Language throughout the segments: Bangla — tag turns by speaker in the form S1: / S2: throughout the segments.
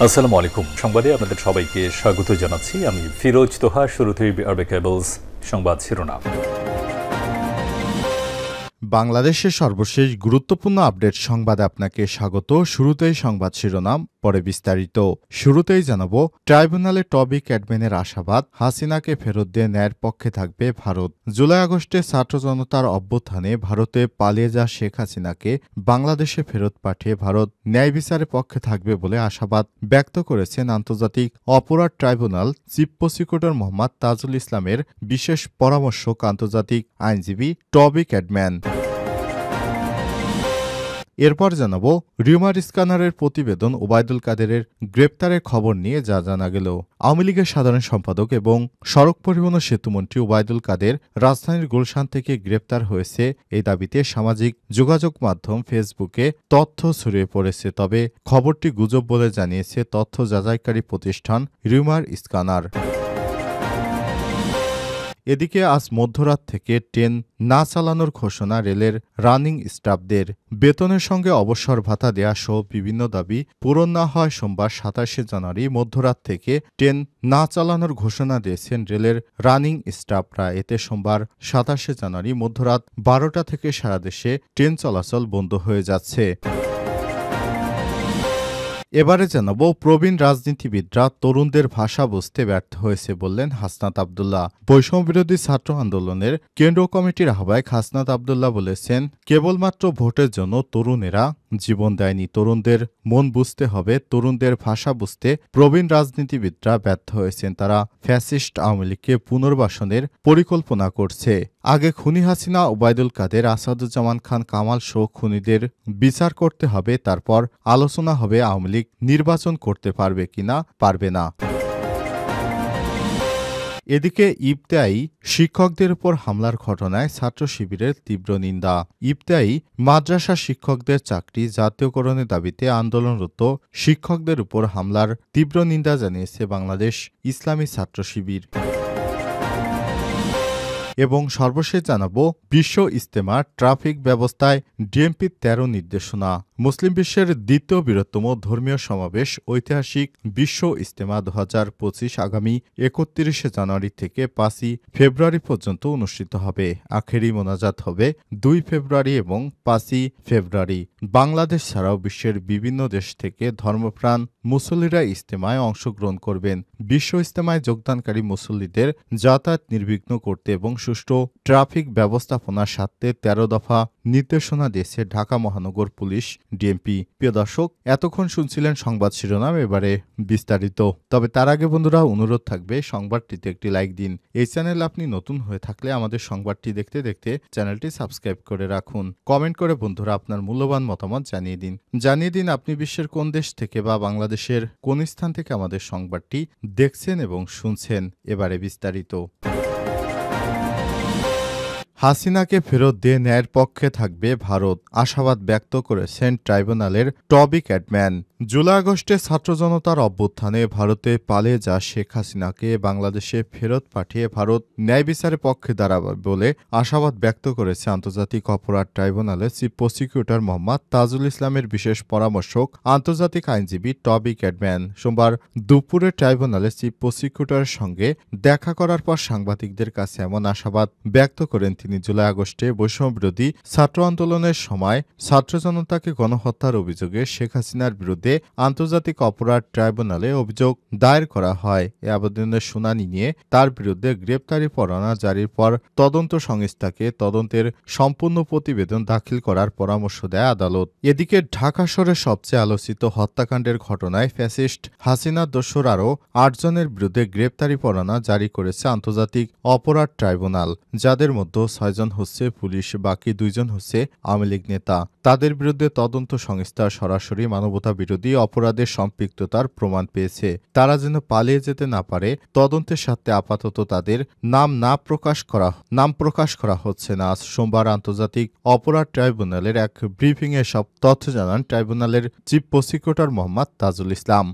S1: আসসালামু আলাইকুম। সংবাদে আপনাদের সবাইকে স্বাগত জানাচ্ছি। আমি ফিরোজ তোহা। শুরুতেই আরবে কেবলস সংবাদ শিরোনাম।
S2: বাংলাদেশের সর্বশেষ গুরুত্বপূর্ণ আপডেট সংবাদে আপনাকে স্বাগত। শুরুতেই সংবাদ শিরোনাম, পরে বিস্তারিত। শুরুতেই জানাবো, ট্রাইব্যুনালে টবিক অ্যাডমিনের আশাবাদ, হাসিনাকে ফেরত দিয়ে ন্যায়ের পক্ষে থাকবে ভারত। জুলাই আগস্টে ছাত্র জনতার অভ্যুত্থানে ভারতে পালিয়ে যাওয়া শেখ হাসিনাকে বাংলাদেশে ফেরত পাঠিয়ে ভারত ন্যায় বিচারের পক্ষে থাকবে বলে আশাবাদ ব্যক্ত করেছেন আন্তর্জাতিক অপরাধ tribunal chief prosecutor Mohammad Tajul ইসলামের বিশেষ পরামর্শক আন্তর্জাতিক আইনজীবী টবিক অ্যাডম্যান। এরপর জানাবো, রিউমার স্ক্যানারের প্রতিবেদন, ওবায়দুল কাদেরের গ্রেপ্তারের খবর নিয়ে যা জানা গেল। আওয়ামী লীগের সাধারণ সম্পাদক এবং সড়ক পরিবহন ও সেতুমন্ত্রী ওবায়দুল কাদের রাজধানীর গুলশান থেকে গ্রেপ্তার হয়েছে, এই দাবিতে সামাজিক যোগাযোগ মাধ্যম ফেসবুকে তথ্য ছড়িয়ে পড়েছে। তবে খবরটি গুজব বলে জানিয়েছে তথ্য যাচাইকারী প্রতিষ্ঠান রিউমার স্ক্যানার। এদিকে আজ মধ্যরাত থেকে ট্রেন না চালানোর ঘোষণা রেলের রানিং স্টাফদের। বেতনের সঙ্গে অবসর ভাতা দেয়া সহ বিভিন্ন দাবি পূরণ না হয় সোমবার ২৭শে জানুয়ারি মধ্যরাত থেকে ট্রেন না চালানোর ঘোষণা দিয়েছেন রেলের রানিং স্টাফরা। এতে সোমবার ২৭শে জানুয়ারি মধ্যরাত ১২টা থেকে সারা দেশে ট্রেন চলাচল বন্ধ হয়ে যাচ্ছে। এবারে জানাবো, প্রবীণ রাজনীতিবিদরা তরুণদের ভাষা বুঝতে ব্যর্থ হয়েছে বললেন হাসনাত আব্দুল্লাহ। বৈষম্যবিরোধী ছাত্র আন্দোলনের কেন্দ্রীয় কমিটির আহ্বায়ক হাসনাত আব্দুল্লাহ বলেছেন, কেবলমাত্র ভোটের জন্য তরুণেরা জীবন দেয়নি, তরুণদের মন বুঝতে হবে। তরুণদের ভাষা বুঝতে প্রবীণ রাজনীতিবিদরা ব্যর্থ হয়েছেন। তারা ফ্যাসিস্ট আওয়ামী লীগকে পুনর্বাসনের পরিকল্পনা করছে। আগে খুনি হাসিনা, ওবায়দুল কাদের, আসাদুজ্জামান খান কামাল সহ খুনিদের বিচার করতে হবে, তারপর আলোচনা হবে আওয়ামী লীগ নির্বাচন করতে পারবে কিনা, পারবে না। এদিকে ইবতেদায়ী শিক্ষকদের উপর হামলার ঘটনায় ছাত্র শিবিরের তীব্র নিন্দা। ইবতেদায়ী মাদ্রাসা শিক্ষকদের চাকরি জাতীয়করণের দাবিতে আন্দোলনরত শিক্ষকদের উপর হামলার তীব্র নিন্দা জানিয়েছে বাংলাদেশ ইসলামী ছাত্র শিবির। এবং সর্বশেষ জানাবো, বিশ্ব ইজতেমা ট্রাফিক ব্যবস্থায় ডিএমপির ১৩ নির্দেশনা। মুসলিম বিশ্বের দ্বিতীয় বৃহত্তম ধর্মীয় সমাবেশ ঐতিহাসিক বিশ্ব ইজতেমা ২০২৫ আগামী ৩১শে জানুয়ারি থেকে ৫ই ফেব্রুয়ারি পর্যন্ত অনুষ্ঠিত হবে। আখেরি মোনাজাত হবে ২ ফেব্রুয়ারি এবং ৫ই ফেব্রুয়ারি। বাংলাদেশ ছাড়াও বিশ্বের বিভিন্ন দেশ থেকে ধর্মপ্রাণ মুসল্লিরা ইজতেমায় অংশগ্রহণ করবেন। বিশ্ব ইজতেমায় যোগদানকারী মুসল্লিদের যাতায়াত নির্বিঘ্ন করতে এবং সুষ্ঠু ট্রাফিক ব্যবস্থাপনার স্বার্থে ১৩ দফা নির্দেশনা দিয়েছে ঢাকা মহানগর পুলিশ ডিএমপি। প্রিয় দর্শক, এতক্ষণ শুনছিলেন সংবাদ শিরোনাম, এবারে বিস্তারিত। তবে তার আগে বন্ধুরা, অনুরোধ থাকবে সংবাদটিতে একটি লাইক দিন। এই চ্যানেলে আপনি নতুন হয়ে থাকলে আমাদের সংবাদটি দেখতে দেখতে চ্যানেলটি সাবস্ক্রাইব করে রাখুন। কমেন্ট করে বন্ধুরা আপনার মূল্যবান মতামত জানিয়ে দিন আপনি বিশ্বের কোন দেশ থেকে বা বাংলাদেশের কোন স্থান থেকে আমাদের সংবাদটি দেখছেন এবং শুনছেন। এবারে বিস্তারিত। হাসিনাকে ফেরত দিয়ে ন্যায়ের পক্ষে থাকবে ভারত, আশাবাদ ব্যক্ত করেছেন ট্রাইব্যুনালের টবিক অ্যাডম্যান। জুলাই আগস্টে ছাত্র জনতার অভ্যুত্থানে ভারতে পালিয়ে যাওয়া শেখ হাসিনাকে বাংলাদেশে ফেরত পাঠিয়ে ভারত ন্যায় বিচারের পক্ষে দাঁড়াবে বলে আশাবাদ ব্যক্ত করেছে আন্তর্জাতিক অপরাধ ট্রাইব্যুনালের চিফ প্রসিকিউটর মোহাম্মদ তাজুল ইসলামের বিশেষ পরামর্শক আন্তর্জাতিক আইনজীবী টবিক অ্যাডম্যান। সোমবার দুপুরে ট্রাইব্যুনালের চিফ প্রসিকিউটরের সঙ্গে দেখা করার পর সাংবাদিকদের কাছে এমন আশাবাদ ব্যক্ত করেন তিনি। জুলাই আগস্টে বৈষম্যবিরোধী ছাত্র আন্দোলনের সময় ছাত্র জনতাকে গণহত্যার অভিযোগে শেখ হাসিনার বিরুদ্ধে আন্তর্জাতিক অপরাধ ট্রাইব্যুনালে অভিযোগ দায়ের করা হয়। এ আবেদনের শুনানি নিয়ে তার বিরুদ্ধে গ্রেপ্তারি পরোয়ানা জারির পর তদন্ত সংস্থাকে তদন্তের সম্পূর্ণ প্রতিবেদন দাখিল করার পরামর্শ দেয় আদালত। এদিকে ঢাকা শহরের সবচেয়ে আলোচিত হত্যাকাণ্ডের ঘটনায় ফ্যাসিস্ট হাসিনার দোসর আরও ৮ জনের বিরুদ্ধে গ্রেপ্তারি পরোয়ানা জারি করেছে আন্তর্জাতিক অপরাধ ট্রাইব্যুনাল, যাদের মধ্যে ৬ জন হচ্ছে পুলিশ, বাকি ২ জন হচ্ছে আওয়ামী লীগ নেতা। তাদের বিরুদ্ধে তদন্ত সংস্থা সরাসরি মানবতা বিরোধী অপরাধের সম্পৃক্ততার প্রমাণ পেয়েছে। তারা যেন পালিয়ে যেতে না পারে, তদন্তের স্বার্থে আপাতত তাদের নাম প্রকাশ করা হচ্ছে না। আজ সোমবার আন্তর্জাতিক অপরাধ ট্রাইব্যুনালের এক ব্রিফিংয়ে সব তথ্য জানান ট্রাইব্যুনালের চিফ প্রসিকিউটর মোহাম্মদ তাজুল ইসলাম।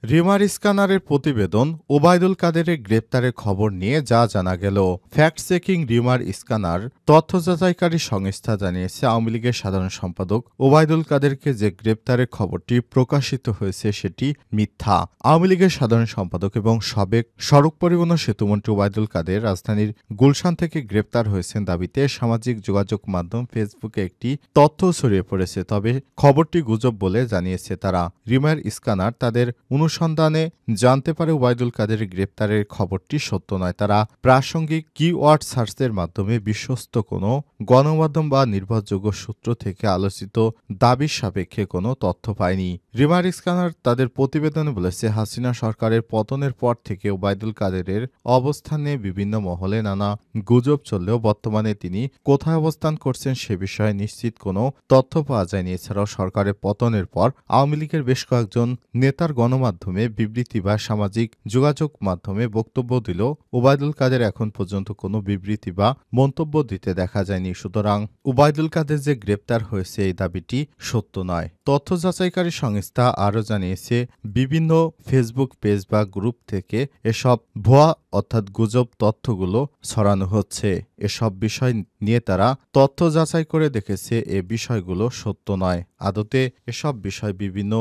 S2: রিমার স্ক্যানারের প্রতিবেদন ওবায়দুল কাদেরের গ্রেপ্তারের খবর নিয়ে যা জানা গেল। ফ্যাক্ট চেকিং রিমার স্ক্যানার তথ্য যাচাইকারী সংস্থা জানিয়েছে আওয়ামী লীগের সাধারণ সম্পাদক ওবায়দুল কাদেরকে যে গ্রেপ্তারের খবরটি প্রকাশিত হয়েছে সেটি মিথ্যা। আওয়ামী লীগের সাধারণ সম্পাদক এবং সাবেক সড়ক পরিবহন ও সেতুমন্ত্রী ওবায়দুল কাদের রাজধানীর গুলশান থেকে গ্রেপ্তার হয়েছেন দাবিতে সামাজিক যোগাযোগ মাধ্যম ফেসবুকে একটি তথ্য ছড়িয়ে পড়েছে। তবে খবরটি গুজব বলে জানিয়েছে তারা। রিমার স্ক্যানার তাদের অনুসন্ধানে জানতে পারে ওবায়দুল কাদের গ্রেপ্তারের খবরটি সত্য নয়। তারা প্রাসঙ্গিক কিওয়ার্ড সার্চের মাধ্যমে বিশ্বস্ত কোনো গণমাধ্যম বা নির্ভরযোগ্য সূত্র থেকে আলোচিত দাবির সাপেক্ষে কোনো তথ্য পায়নি। রিমার স্ক্যানার তাদের প্রতিবেদনে বলেছে, হাসিনা সরকারের পতনের পর থেকে ওবায়দুল কাদেরের অবস্থান নিয়ে বিভিন্ন মহলে নানা গুজব চললেও বর্তমানে তিনি কোথায় অবস্থান করছেন সে বিষয়ে নিশ্চিত কোনো তথ্য পাওয়া যায়নি। এছাড়াও সরকারের পতনের পর আওয়ামী লীগের বেশ কয়েকজন নেতার গণমাধ্যমে বিবৃতি বা সামাজিক যোগাযোগ মাধ্যমে বক্তব্য দিল ওবায়দুল কাদের এখন পর্যন্ত কোনো বিবৃতি বা মন্তব্য দিতে দেখা যায়নি। সুতরাং ওবায়দুল কাদের যে গ্রেপ্তার হয়েছে এই দাবিটি সত্য নয়। তথ্য যাচাইকারী সংস্থা আরও জানিয়েছে, বিভিন্ন ফেসবুক পেজ বা গ্রুপ থেকে এসব ভুয়া অর্থাৎ গুজব তথ্যগুলো ছড়ানো হচ্ছে। এসব বিষয় নিয়ে তারা তথ্য যাচাই করে দেখেছে এ বিষয়গুলো সত্য নয়। আদতে এসব বিষয় বিভিন্ন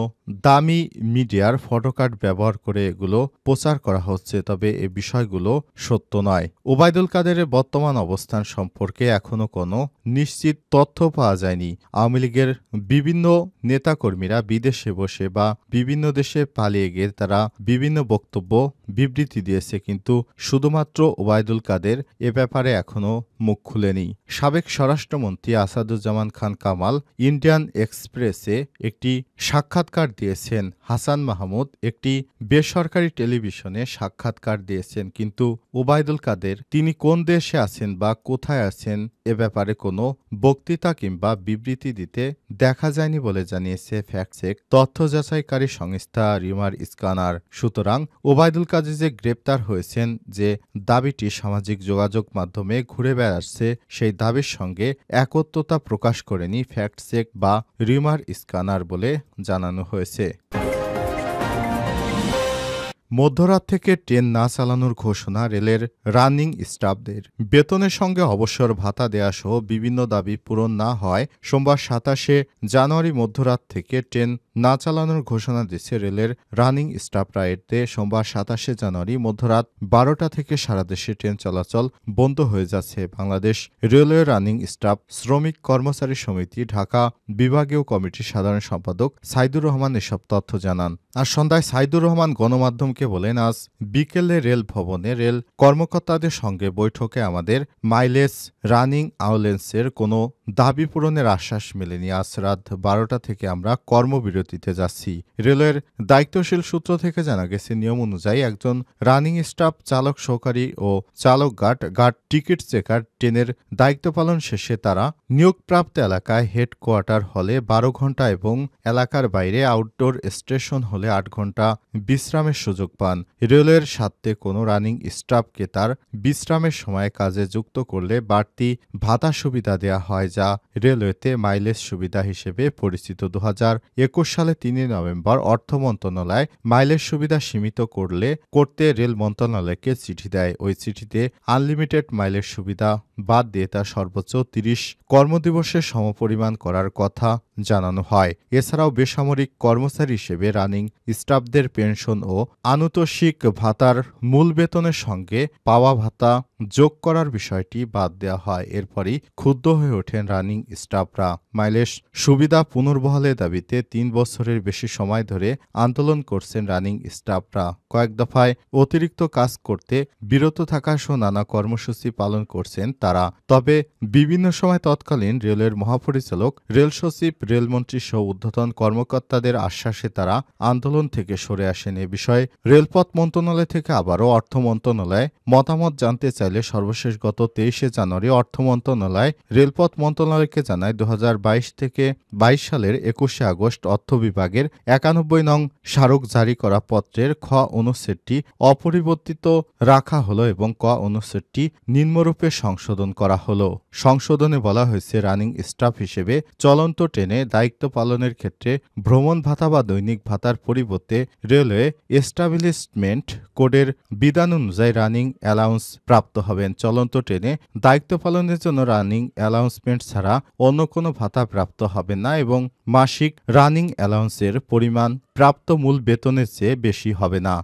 S2: দামি মিডিয়ার ফটোকার্ড ব্যবহার করে এগুলো প্রচার করা হচ্ছে, তবে এ বিষয়গুলো সত্য নয়। ওবায়দুল কাদেরের বর্তমান অবস্থান সম্পর্কে এখনো কোনো নিশ্চিত তথ্য পাওয়া যায়নি। আওয়ামী লীগের বিভিন্ন নেতাকর্মীরা বিদেশে বসে বা বিভিন্ন দেশে পালিয়ে গিয়ে তারা বিভিন্ন বক্তব্য বিবৃতি দিয়েছে, কিন্তু শুধুমাত্র ওবায়দুল কাদের এ ব্যাপারে এখনো মুখ খুলেনি। সাবেক স্বরাষ্ট্রমন্ত্রী আসাদুজ্জামান খান কামাল ইন্ডিয়ান এক্সপ্রেসে একটি সাক্ষাৎকার দিয়েছেন। হাসান মাহমুদ একটি বেসরকারি টেলিভিশনে সাক্ষাৎকার দিয়েছেন, কিন্তু ওবায়দুল কাদের তিনি কোন দেশে আছেন বা কোথায় আছেন এ ব্যাপারে কোনো বক্তৃতা কিংবা বিবৃতি দিতে দেখা যায়নি বলে জানিয়েছে ফ্যাক্টচেক তথ্য যাচাইকারী সংস্থা রিমার স্ক্যানার। সুতরাং ওবায়দুল কাদের যে গ্রেপ্তার হয়েছেন যে দাবিটি সামাজিক যোগাযোগ মাধ্যমে ঘুরে বেড়াচ্ছে সেই দাবির সঙ্গে একত্রতা প্রকাশ করেনি ফ্যাক্টচেক বা রিমার স্ক্যানার বলে জানানো হয়েছে। মধ্যরাত থেকে ট্রেন না চালানোর ঘোষণা রেলের রানিং স্টাফদের। বেতনের সঙ্গে অবসর ভাতা দেয়া সহ বিভিন্ন দাবি পূরণ না হয় সোমবার ২৭শে জানুয়ারি মধ্যরাত থেকে ট্রেন না চালানোর ঘোষণা দিচ্ছে রেলের রানিং স্টাফরা। এতে সোমবার ২৭শে জানুয়ারি মধ্যরাত ১২টা থেকে সারা দেশে ট্রেন চলাচল বন্ধ হয়ে যাচ্ছে। বাংলাদেশ রেলওয়ে রানিং স্টাফ শ্রমিক কর্মচারী সমিতি ঢাকা বিভাগীয় কমিটির সাধারণ সম্পাদক সাইদুর রহমান এসব তথ্য জানান। আর সন্ধ্যায় সাইদুর রহমান গণমাধ্যমকে বলেন, আজ বিকেলে রেল ভবনে রেল কর্মকর্তাদের সঙ্গে বৈঠকে আমাদের মাইলেজ রানিং অ্যালাউন্সের কোনো দাবি পূরণের আশ্বাস মেলেনি। আজ রাত ১২টা থেকে আমরা কর্মবিরতিতে যাচ্ছি। রেলের দায়িত্বশীল সূত্র থেকে জানা গেছে, নিয়ম অনুযায়ী একজন রানিং স্টাফ চালক সহকারী ও চালক গার্ড টিকিট চেকার ট্রেনের দায়িত্ব পালন শেষে তারা নিয়োগপ্রাপ্ত এলাকায় হেডকোয়ার্টার হলে ১২ ঘণ্টা এবং এলাকার বাইরে আউটডোর স্টেশন হলে ৮ ঘণ্টা বিশ্রামের সুযোগ পান। রেলের স্বার্থে কোনো রানিং স্টাফকে তার বিশ্রামের সময় কাজে যুক্ত করলে বাড়তি ভাতা সুবিধা দেওয়া হয়, যা রেলওয়েতে মাইলেজ সুবিধা হিসেবে পরিচিত। ২০২১ সালে ৩ নভেম্বর অর্থ মন্ত্রণালয় মাইলেজ সুবিধা সীমিত করতে রেল মন্ত্রণালয়কে চিঠি দেয়। ওই চিঠিতে আনলিমিটেড মাইলেজ সুবিধা বাদ দিয়ে তা সর্বোচ্চ ৩০ কর্মদিবসের সমপরিমাণ করার কথা জানানো হয়। এছাড়াও বেসামরিক কর্মচারী হিসেবে রানিং স্টাফদের পেনশন ও আনুতোষিক ভাতার মূল বেতনের সঙ্গে পাওয়া ভাতা যোগ করার বিষয়টি বাদ দেওয়া হয়। এরপরই ক্ষুব্ধ হয়ে ওঠেন রানিং স্টাফরা। মাইলেজ সুবিধা পুনর্বহালের দাবিতে ৩ বছরের বেশি সময় ধরে আন্দোলন করছেন রানিং স্টাফরা। কয়েক দফায় অতিরিক্ত কাজ করতে বিরত থাকা সহ নানা কর্মসূচি পালন করছেন তারা। তবে বিভিন্ন সময় তৎকালীন রেলের মহাপরিচালক, রেল সচিব, রেলমন্ত্রী সহ ঊর্ধ্বতন কর্মকর্তাদের আশ্বাসে তারা আন্দোলন থেকে সরে আসেন। এ বিষয়ে রেলপথ মন্ত্রণালয় থেকে আবারও অর্থ মন্ত্রণালয় মতামত জানতে চাইলে সর্বশেষ গত ২৩শে জানুয়ারি অর্থ মন্ত্রণালয় রেলপথ মন্ত্রণালয়কে জানায় ২০২২ থেকে ২২ সালের ২১শে আগস্ট অর্থ বিভাগের 91 নং স্মারক জারি করা পত্রের খ অনুচ্ছেদটি অপরিবর্তিত রাখা হলো এবং ক অনুচ্ছেদটি নিম্নরূপে সংশোধন করা হলো। সংশোধনে বলা হয়েছে, রানিং স্টাফ হিসেবে চলন্ত ট্রেনে দায়িত্ব পালনের ক্ষেত্রে ভ্রমণ ভাতা বা দৈনিক ভাতার পরিবর্তে রেলওয়ে এস্টাবলিশমেন্ট কোডের বিধান অনুযায়ী রানিং অ্যালাউন্স প্রাপ্ত হবেন। চলন্ত ট্রেনে দায়িত্ব পালনের জন্য রানিং অ্যালাউন্সমেন্ট ছাড়া অন্য কোনো ভাতা প্রাপ্ত হবে না এবং মাসিক রানিং অ্যালাউন্সের পরিমাণ প্রাপ্ত মূল বেতনের চেয়ে বেশি হবে না।